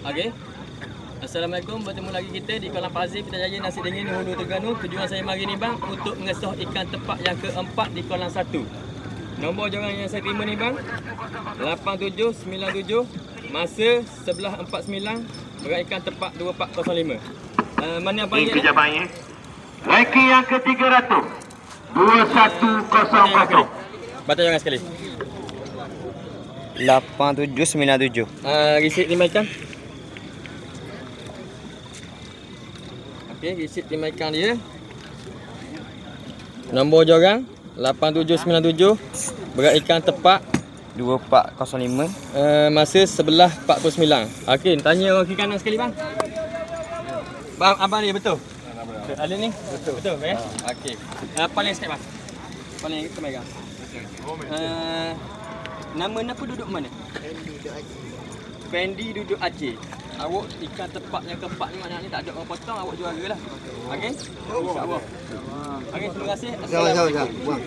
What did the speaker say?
Okey. Assalamualaikum, bertemu lagi kita di Kolam Pasir Pitajaya Nasi Dingin Hulu Terengganu. Tujuan saya mari ni bang untuk mengesoh ikan tepak yang keempat di kolam 1. Nombor joran yang saya terima ni bang 8797, masa 11.49, berat ikan tepak 2405. Mana apa Ini dia? pejabatnya. Ranking yang ke-300 2100. Batal joran sekali. 8797. Resit 5 ikan. Okey, resit 5 ikan dia. Nombor joran 8797, berat ikan tepak 2405. masa 11.49. Okey, tanya orang kiri kanan sekali bang. Bang, abang ni betul? Ada ni? Betul. Betul ya? Okey. Paling sikit bang. Paling kita megang. Nama apa duduk mana? Fendi duduk Aceh. Awak ikan tepak yang keempat ni maknanya tak ada orang potong, awak juara lah. Okey? InsyaAllah. Okey, terima kasih. Assalamualaikum.